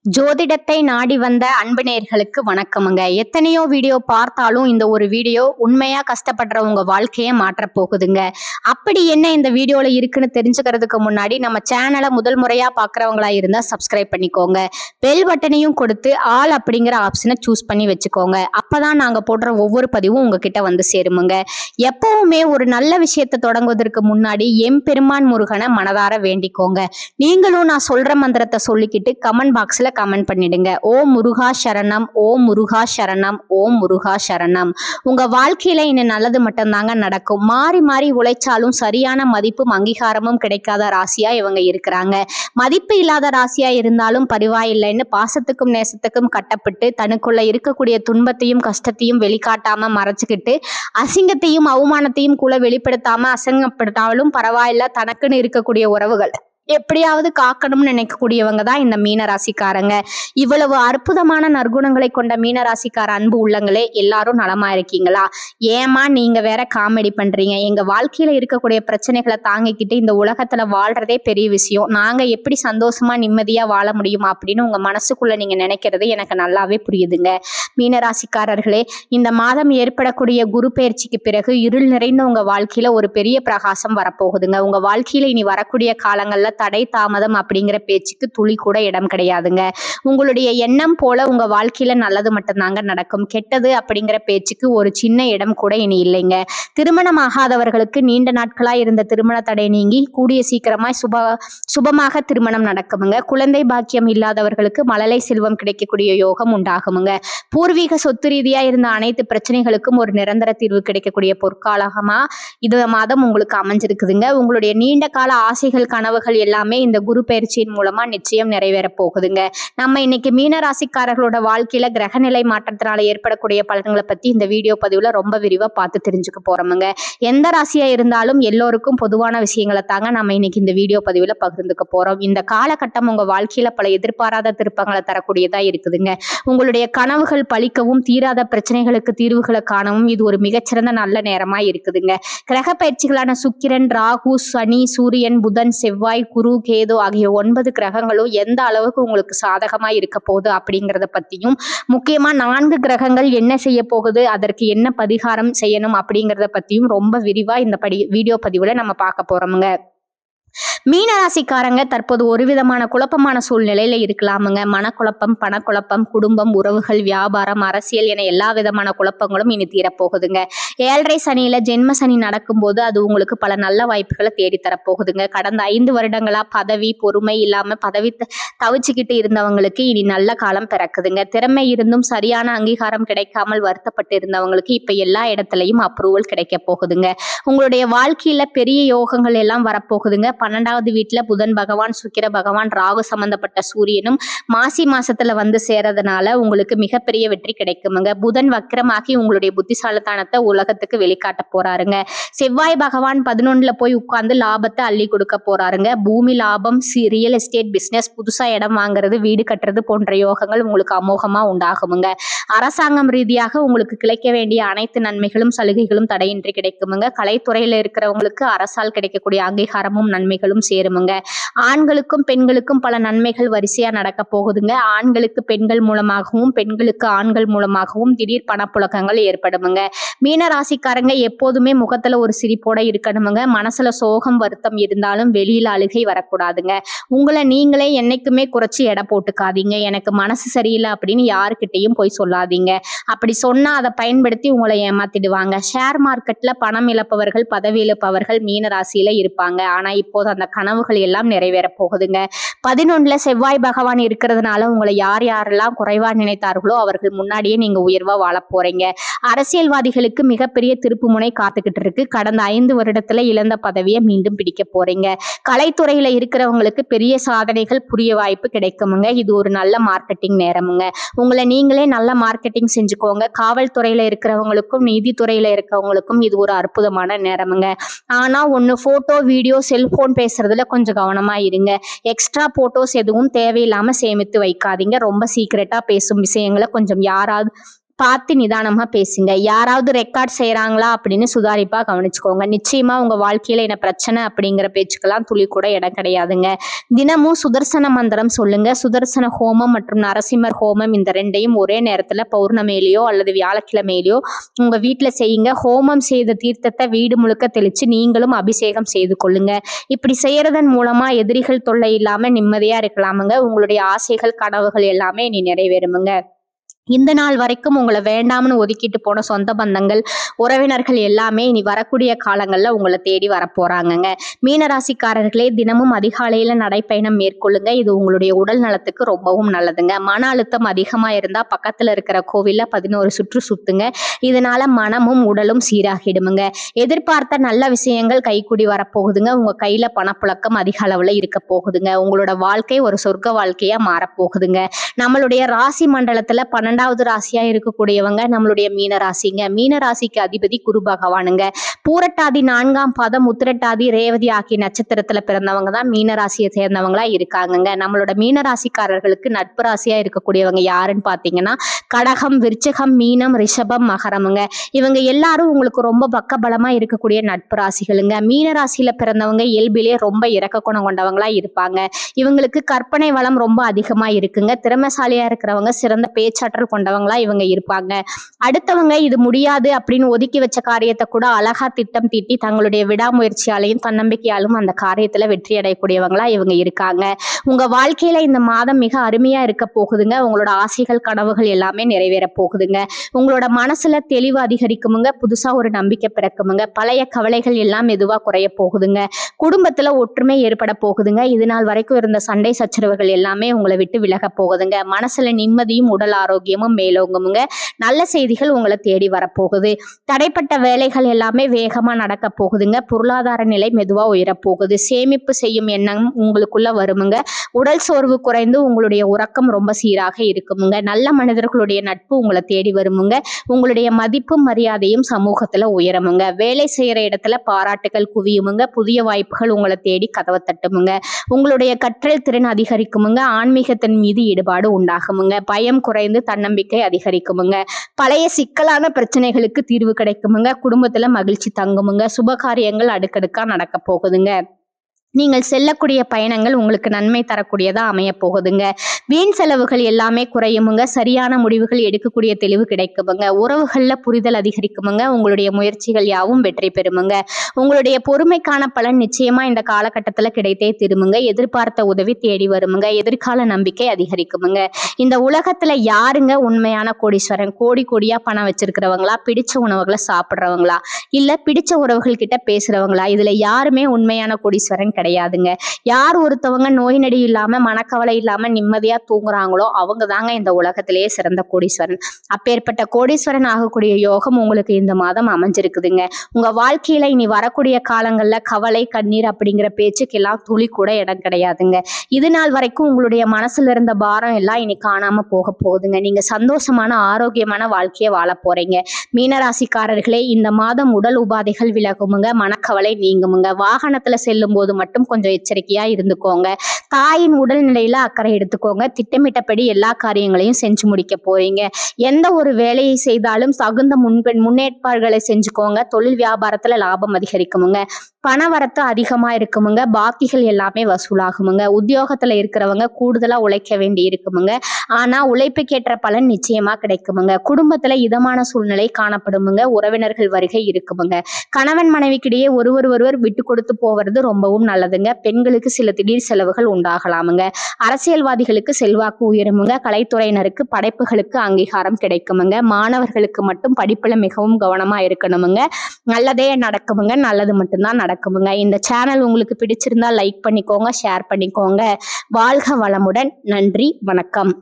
ஜோதிடத்தை நாடி வந்த அன்பு நேயர்களுக்கு வணக்கமுங்க. எத்தனையோ வீடியோ பார்த்தாலும் இந்த ஒரு வீடியோ உண்மையா கஷ்டப்படுறவங்க வாழ்க்கையை மாற்றப் போகுதுங்க. அப்படி என்ன இந்த வீடியோல இருக்குன்னு தெரிஞ்சுக்கிறதுக்கு முன்னாடி நம்ம சேனலை முதல் முறையா பார்க்குறவங்களா இருந்தா சப்ஸ்கிரைப் பண்ணிக்கோங்க. பெல் பட்டனையும் கொடுத்து ஆல் அப்படிங்கிற ஆப்ஷனை சூஸ் பண்ணி வச்சுக்கோங்க. அப்பதான் நாங்க போடுற ஒவ்வொரு பதிவும் உங்ககிட்ட வந்து சேருமுங்க. எப்பவுமே ஒரு நல்ல விஷயத்தை தொடங்குவதற்கு முன்னாடி எம்பெருமான் முருகனை மனதார வேண்டிக்கோங்க. நீங்களும் நான் சொல்ற மந்திரத்தை சொல்லிக்கிட்டு கமெண்ட் பாக்ஸ்ல கமெண்ட் பண்ணிடுங்க. ஓம் முருகா சரணம், ஓம் முருகா சரணம், ஓம் முருகா சரணம். உங்க வாழ்க்கையில இன்னும் நல்லது மட்டும்தாங்க நடக்கும். மாறி மாறி உழைச்சாலும் சரியான மதிப்பும் அங்கீகாரமும் கிடைக்காத ராசியா இவங்க இருக்கிறாங்க. மதிப்பு இல்லாத ராசியா இருந்தாலும் பரவாயில்லைன்னு பாசத்துக்கும் நேசத்துக்கும் கட்டப்பட்டு தனக்குள்ள இருக்கக்கூடிய துன்பத்தையும் கஷ்டத்தையும் வெளிக்காட்டாம மறைச்சுக்கிட்டு அசிங்கத்தையும் அவமானத்தையும் கூட வெளிப்படுத்தாம அசிங்கப்படுத்தாலும் பரவாயில்ல தனக்குன்னு இருக்கக்கூடிய உறவுகள் எப்படியாவது காக்கணும்னு நினைக்கக்கூடியவங்க தான் இந்த மீன ராசிக்காரங்க. இவ்வளவு அற்புதமான நற்குணங்களை கொண்ட மீன ராசிக்கார அன்பு உள்ளங்களே, எல்லாரும் நலமா இருக்கீங்களா? ஏமா நீங்க வேற காமெடி பண்றீங்க? எங்க வாழ்க்கையில இருக்கக்கூடிய பிரச்சனைகளை தாங்கிக்கிட்டு இந்த உலகத்துல வாழ்றதே பெரிய விஷயம். நாங்க எப்படி சந்தோஷமா நிம்மதியா வாழ முடியும் அப்படின்னு உங்க மனசுக்குள்ள நீங்க நினைக்கிறது எனக்கு நல்லாவே புரியுதுங்க. மீனராசிக்காரர்களே, இந்த மாதம் ஏற்படக்கூடிய குரு பயிற்சிக்கு பிறகு இருள் நிறைந்த உங்க வாழ்க்கையில ஒரு பெரிய பிரகாசம் வரப்போகுதுங்க. உங்க வாழ்க்கையில இனி வரக்கூடிய காலங்கள்ல தடை தாமதம் அப்படிங்கிற பேச்சுக்கு துளி கூட இடம் கிடையாதுங்க. உங்களுடைய எண்ணம் போல உங்க வாழ்க்கையில நல்லது மட்டும்தாங்க நடக்கும். கெட்டது அப்படிங்கிற பேச்சுக்கு ஒரு சின்ன இடம் கூட இனி இல்லைங்க. திருமணம் ஆகாதவர்களுக்கு நீண்ட நாட்களா இருந்த திருமண தடை நீங்கி கூடிய சீக்கிரமாய் சுபமாக திருமணம் நடக்குமுங்க. குழந்தை பாக்கியம் இல்லாதவர்களுக்கு மழலை செல்வம் கிடைக்கக்கூடிய யோகம் உண்டாகுமுங்க. பூர்வீக சொத்து ரீதியா இருந்த அனைத்து பிரச்சனைகளுக்கும் ஒரு நிரந்தர தீர்வு கிடைக்கக்கூடிய பொற்காலமா இது மாதம் உங்களுக்கு அமைஞ்சிருக்குதுங்க. உங்களுடைய நீண்ட கால ஆசைகள் கனவுகள் எல்லாமே இந்த குரு பயிற்சியின் மூலமா நிச்சயம் நிறைவேற போகுதுங்க. நம்ம இன்னைக்கு மீன ராசிக்காரர்களோட வாழ்க்கையில கிரகநிலை மாற்றத்தினால ஏற்படக்கூடிய பலன்களை பத்தி இந்த வீடியோ பதிவுல ரொம்ப விரிவா பார்த்து தெரிஞ்சுக்க போறோமுங்க. எந்த ராசியா இருந்தாலும் எல்லோருக்கும் பொதுவான விஷயங்களை தாங்க நம்ம இன்னைக்கு இந்த வீடியோ பதிவுல பகிர்ந்துக்க போறோம். இந்த காலகட்டம் உங்க வாழ்க்கையில பல எதிர்பாராத திருப்பங்களை தரக்கூடியதா இருக்குதுங்க. உங்களுடைய கனவுகள் பலிக்கவும் தீராத பிரச்சனைகளுக்கு தீர்வுகளை காணவும் இது ஒரு மிகச்சிறந்த நல்ல நேரமா இருக்குதுங்க. கிரக பயிற்சிகளான சுக்கிரன், ராகு, சனி, சூரியன், புதன், செவ்வாய், குரு, கேது ஆகிய 9 கிரகங்களும் எந்த அளவுக்கு உங்களுக்கு சாதகமா இருக்க போகுது அப்படிங்கிறத பத்தியும், முக்கியமா 4 கிரகங்கள் என்ன செய்ய போகுது, அதற்கு என்ன பரிகாரம் செய்யணும் அப்படிங்கிறத பத்தியும் ரொம்ப விரிவா இந்த வீடியோ பதிவுல நம்ம பார்க்க போறோமுங்க. மீனராசிக்காரங்க தற்போது ஒரு விதமான குழப்பமான சூழ்நிலையில இருக்கலாமுங்க. மனக்குழப்பம், பணக்குழப்பம், குடும்பம், உறவுகள், வியாபாரம், அரசியல் என எல்லா விதமான குழப்பங்களும் இனி தீரப்போகுதுங்க. 7.5 சனியில ஜென்ம சனி நடக்கும்போது அது உங்களுக்கு பல நல்ல வாய்ப்புகளை தேடித்தரப்போகுதுங்க. கடந்த 5 வருடங்களா பதவி பொறுமை இல்லாம பதவி தவிச்சுக்கிட்டு இருந்தவங்களுக்கு இனி நல்ல காலம் பிறக்குதுங்க. திறமை இருந்தும் சரியான அங்கீகாரம் கிடைக்காமல் வருத்தப்பட்டு இருந்தவங்களுக்கு இப்ப எல்லா இடத்துலயும் அப்ரூவல் கிடைக்க போகுதுங்க. உங்களுடைய வாழ்க்கையில பெரிய யோகங்கள் எல்லாம் வரப்போகுதுங்க. 12வது வீட்டுல புதன் பகவான், சுக்கிர பகவான், ராகு சம்பந்தப்பட்ட சூரியனும் மாசி மாசத்துல வந்து சேரதுனால உங்களுக்கு மிகப்பெரிய வெற்றி கிடைக்குமுங்க. புதன் வக்கிரமாகி உங்களுடைய புத்திசாலித்தனத்தை உலகத்துக்கு வெளிக்காட்ட போறாருங்க. செவ்வாய் பகவான் 11ல போய் உட்கார்ந்து லாபத்தை அள்ளி கொடுக்க போறாருங்க. பூமி லாபம், ரியல் எஸ்டேட் பிசினஸ், புதுசா இடம் வாங்குறது, வீடு கட்டுறது போன்ற யோகங்கள் உங்களுக்கு அமோகமா உண்டாகுமுங்க. அரசாங்கம் ரீதியாக உங்களுக்கு கிடைக்க வேண்டிய அனைத்து நன்மைகளும் சலுகைகளும் தடையின்றி கிடைக்குமுங்க. கலைத்துறையில இருக்கிறவங்களுக்கு அரசால் கிடைக்கக்கூடிய அங்கீகாரமும் நன்மைகளும் சேருமுங்க. ஆண்களுக்கும் பெண்களுக்கும் பல நன்மைகள் வரிசையா நடக்க போகுதுங்க. ஆண்களுக்கு பெண்கள் மூலமாகவும் பெண்களுக்கு ஆண்கள் மூலமாகவும் திடீர் பணப்புழக்கங்கள் ஏற்படுமுங்க. மீன ராசிக்காரங்க எப்போதுமே முகத்துல ஒரு சிரிப்போட இருக்கணுமுங்க. மனசுல சோகம் வருத்தம் இருந்தாலும் வெளியில அழுகை வரக்கூடாதுங்க. உங்களை நீங்களே என்னைக்குமே குறைச்சி எடை போட்டுக்காதீங்க. எனக்கு மனசு சரியில்லை அப்படின்னு யாருக்கிட்டையும் போய் சொல்லாதீங்க. அப்படி சொன்னா அதை பயன்படுத்தி உங்களை ஏமாத்திடுவாங்க. ஷேர் மார்க்கெட்ல பணம் இழப்பவர்கள், பதவி இழப்பவர்கள் மீன ராசியில இருப்பாங்க. ஆனா இப்போது அந்த கனவுகள் எல்லாம் நிறைவேற போகுதுங்க. 11ல செவ்வாய் பகவான் இருக்கிறதுனால உங்களை யார் யாரெல்லாம் குறைவா நினைத்தார்களோ அவர்கள் முன்னாடியே நீங்க உயர்வா வாழ போறீங்க. அரசியல்வாதிகளுக்கு மிகப்பெரிய திருப்பு முனை காத்துக்கிட்டு இருக்கு. கடந்த 5 வருடத்துல இழந்த பதவியை மீண்டும் பிடிக்க போறீங்க. கலைத்துறையில இருக்கிறவங்களுக்கு பெரிய சாதனைகள் புரிய வாய்ப்பு கிடைக்குமுங்க. இது ஒரு நல்ல மார்க்கெட்டிங் நேரமுங்க. உங்களை நீங்களே நல்ல மார்க்கெட்டிங் செஞ்சுக்கோங்க. காவல்துறையில இருக்கிறவங்களுக்கும் நீதித்துறையில இருக்கிறவங்களுக்கும் இது ஒரு அற்புதமான நேரமுங்க. ஆனா ஒண்ணு, போட்டோ வீடியோ செல்போன் பேசுறதுல கொஞ்சம் கவனமா இருங்க. எக்ஸ்ட்ரா போட்டோஸ் எதுவும் தேவையில்லாம சேமித்து வைக்காதீங்க. ரொம்ப சீக்கிரட்டா பேசும் விஷயங்களை கொஞ்சம் யாராவது பார்த்து நிதானமா பேசுங்க. யாராவது ரெக்கார்ட் செய்யறாங்களா அப்படின்னு சுதாரிப்பா கவனிச்சுக்கோங்க. நிச்சயமா உங்க வாழ்க்கையில என்ன பிரச்சனை அப்படிங்கிற பேச்சுக்கெல்லாம் துளி கூட இடம் கிடையாதுங்க. தினமும் சுதர்சன மந்திரம் சொல்லுங்க. சுதர்சன ஹோமம் மற்றும் நரசிம்மர் ஹோமம் இந்த ரெண்டையும் ஒரே நேரத்துல பௌர்ணமியிலயோ அல்லது வியாழக்கிழமையிலயோ உங்க வீட்டுல செய்யுங்க. ஹோமம் செய்த தீர்த்தத்தை வீடு முழுக்க தெளிச்சு நீங்களும் அபிஷேகம் செய்து கொள்ளுங்க. இப்படி செய்யறதன் மூலமா எதிரிகள் தொல்லை இல்லாம நிம்மதியா இருக்கலாமுங்க. உங்களுடைய ஆசைகள் கனவுகள் எல்லாமே இனி நிறைவேறுமுங்க. இந்த நாள் வரைக்கும் உங்களை வேண்டாம்னு ஒதுக்கிட்டு போன சொந்த பந்தங்கள் உறவினர்கள் எல்லாமே இனி வரக்கூடிய காலங்கள்ல உங்களை தேடி வரப்போறாங்கங்க. மீனராசிக்காரர்களே, தினமும் அதிகாலையில நடைப்பயணம் மேற்கொள்ளுங்க. இது உங்களுடைய உடல் நலத்துக்கு ரொம்பவும் நல்லதுங்க. மன அழுத்தம் அதிகமா இருந்தா பக்கத்துல இருக்கிற கோவில்ல 11 சுற்று சுத்துங்க. இதனால மனமும் உடலும் சீராகிடுமுங்க. எதிர்பார்த்த நல்ல விஷயங்கள் கைக்கூடி வரப்போகுதுங்க. உங்க கையில பணப்புழக்கம் அதிக அளவுல இருக்க போகுதுங்க. உங்களோட வாழ்க்கை ஒரு சொர்க்க வாழ்க்கையா மாறப்போகுதுங்க. நம்மளுடைய ராசி மண்டலத்துல 12வது ராசியா இருக்கக்கூடியவங்க நம்மளுடைய மீன ராசிங்க. மீன ராசிக்கு அதிபதி குரு பகவானுங்க. பூரட்டாதி 4ஆம் பாதம், உத்திரட்டாதி, ரேவதி ஆகிய நட்சத்திரத்துல பிறந்தவங்க தான் மீன ராசியை சேர்ந்தவங்களா இருக்காங்கங்க. நம்மளோட மீன ராசிக்காரர்களுக்கு நட்பு ராசியா இருக்கக்கூடியவங்க யாருன்னு பாத்தீங்கன்னா கடகம், விருச்சிகம், மீனம், ரிஷபம், மகரமுங்க. இவங்க எல்லாரும் உங்களுக்கு ரொம்ப பக்கபலமா இருக்கக்கூடிய நட்பு ராசிகளுங்க. மீன ராசியில பிறந்தவங்க இயல்பிலே ரொம்ப இரக்க குணம் கொண்டவங்களா இருப்பாங்க. இவங்களுக்கு கற்பனை வளம் ரொம்ப அதிகமா இருக்குங்க. திறமைசாலியா இருக்கிறவங்க சிறந்த பேச்சாற்றல் கொண்டவங்களா இவங்க இருப்பாங்க. அடுத்தவங்க இது முடியாது அப்படின்னு ஒதுக்கி வச்ச காரியத்தை கூட அழகா திட்டம் தீட்டி தங்களுடைய விடாமுயற்சியாலையும் தன்னம்பிக்கையாலும் அந்த காரியத்துல வெற்றி அடையக்கூடியவங்களா இவங்க இருக்காங்க. உங்க வாழ்க்கையில இந்த மாதம் மிக அருமையா இருக்க போகுதுங்க. உங்களோட ஆசைகள் கனவுகள் எல்லாமே நிறைவேற போகுதுங்க. உங்களோட மனசுல தெளிவு அதிகரிக்குமுங்க. புதுசா ஒரு நம்பிக்கை பிறக்குமுங்க. பழைய கவலைகள் எல்லாம் மெதுவா குறைய போகுதுங்க. குடும்பத்துல ஒற்றுமை ஏற்பட போகுதுங்க. இது நாள் வரைக்கும் இருந்த சண்டை சச்சரவுகள் எல்லாமே உங்களை விட்டு விலக போகுதுங்க. மனசுல நிம்மதியும் உடல் ஆரோக்கியமும் மேலோங்குமுங்க. நல்ல செய்திகள் உங்களை தேடி வரப்போகுது. தடைப்பட்ட வேலைகள் எல்லாமே வேகமா நடக்க போகுதுங்க. பொருளாதார நிலை மெதுவா உயரப்போகுது. சேமிப்பு செய்யும் எண்ணம் உங்களுக்குள்ள வருமுங்க. உடல் சோர்வு குறைந்து உங்களுடைய உறக்கம் ரொம்ப சீராக இருக்குமுங்க. நல்ல மனிதர்களுடைய நட்பு உங்களை தேடி வருமுங்க. உங்களுடைய மதிப்பும் மரியாதையும் சமூகத்துல உயரமுங்க. வேலை செய்யற இடத்துல பாராட்டுகள் குவியுமுங்க. புதிய வாய்ப்புகள் உங்களை தேடி கதவை தட்டுமுங்க. உங்களுடைய கற்றல் திறன் அதிகரிக்குமுங்க. ஆன்மீகத்தின் மீது ஈடுபாடு உண்டாகுமுங்க. பயம் குறைந்து தன்னம்பிக்கை அதிகரிக்குமுங்க. பழைய சிக்கலான பிரச்சனைகளுக்கு தீர்வு கிடைக்குமுங்க. குடும்பத்துல மகிழ்ச்சி தங்குமுங்க. சுபகாரியங்கள் அடுக்கடுக்கா நடக்க போகுதுங்க. நீங்கள் செல்லக்கூடிய பயணங்கள் உங்களுக்கு நன்மை தரக்கூடியதா அமைய போகுதுங்க. வீண் செலவுகள் எல்லாமே குறையுமுங்க. சரியான முடிவுகள் எடுக்கக்கூடிய தெளிவு கிடைக்குமுங்க. உறவுகள்ல புரிதல் அதிகரிக்குமுங்க. உங்களுடைய முயற்சிகள் யாவும் வெற்றி பெறுமுங்க. உங்களுடைய பொறுமைக்கான பலன் நிச்சயமா இந்த காலகட்டத்துல கிடைத்தே திரும்புங்க. எதிர்பார்த்த உதவி தேடி வருமுங்க. எதிர்கால நம்பிக்கை அதிகரிக்குமுங்க. இந்த உலகத்துல யாருங்க உண்மையான கோடீஸ்வரன்? கோடி கோடியா பணம் வச்சிருக்கிறவங்களா, பிடிச்ச உணவுகளை சாப்பிடுறவங்களா, இல்ல பிடிச்ச உறவுகள் கிட்ட பேசுறவங்களா? இதுல யாருமே உண்மையான கோடீஸ்வரன் கிடையாதுங்க. யார் ஒருத்தவங்க நோய் நொடி இல்லாம மனக்கவலை இல்லாம நிம்மதியா தூங்குறாங்களோ அவங்க தாங்க இந்த உலகத்திலேயே சிறந்த கோடீஸ்வரன். அப்பேற்பட்ட கோடீஸ்வரன் ஆகக்கூடிய யோகம் உங்களுக்கு இந்த மாதம் அமைஞ்சிருக்குதுங்க. உங்க வாழ்க்கையில இனி வரக்கூடிய காலங்கள்ல கவலை கண்ணீர் அப்படிங்கிற பேச்சுக்கு எல்லாம் துளி கூட இடம் கிடையாதுங்க. இது நாள் வரைக்கும் உங்களுடைய மனசுல இருந்த பாரம் எல்லாம் இனி காணாம போக போகுதுங்க. நீங்க சந்தோஷமான ஆரோக்கியமான வாழ்க்கையை வாழ போறீங்க. மீனராசிக்காரர்களே, இந்த மாதம் உடல் உபாதைகள் விலகுமுங்க. மனக்கவலை நீங்குமுங்க. வாகனத்துல செல்லும் போது மட்டும் கொஞ்சம் எச்சரிக்கையா இருந்துக்கோங்க. தாயின் உடல்நிலையில அக்கறை எடுத்துக்கோங்க. திட்டமிட்டபடி எல்லா காரியங்களையும் செஞ்சு முடிக்க போறீங்க. எந்த ஒரு வேலையை செய்தாலும் தகுந்த முன்னேற்பாடுகளை செஞ்சுக்கோங்க. தொழில் வியாபாரத்துல லாபம் அதிகரிக்குமுங்க. பணவரத்து அதிகமா இருக்குமுங்க. பாக்கிகள் எல்லாமே வசூலாகுமுங்க. உத்தியோகத்துல இருக்கிறவங்க கூடுதலா உழைக்க வேண்டி இருக்குமுங்க. ஆனா உழைப்புக்கேற்ற பலன் நிச்சயமா கிடைக்குமுங்க. குடும்பத்துல இதமான சூழ்நிலை காணப்படுமுங்க. உறவினர்கள் வருகை இருக்குமுங்க. கணவன் மனைவிக்கிடையே ஒருவர் விட்டு கொடுத்து போவது ரொம்பவும் நல்லதுங்க. பெண்களுக்கு சில திடீர் செலவுகள் உண்டாகலாமுங்க. அரசியல்வாதிகளுக்கு செல்வாக்கு உயருமுங்க. கலைத்துறையினருக்கு படைப்புகளுக்கு அங்கீகாரம் கிடைக்குமுங்க. மாணவர்களுக்கு மட்டும் படிப்புல மிகவும் கவனமா இருக்கணுமுங்க. நல்லதே நடக்குமுங்க. நல்லது மட்டும்தான் நடக்குமுங்க. இந்த சேனல் உங்களுக்கு பிடிச்சிருந்தா லைக் பண்ணிக்கோங்க, ஷேர் பண்ணிக்கோங்க. வாழ்க வளமுடன். நன்றி, வணக்கம்.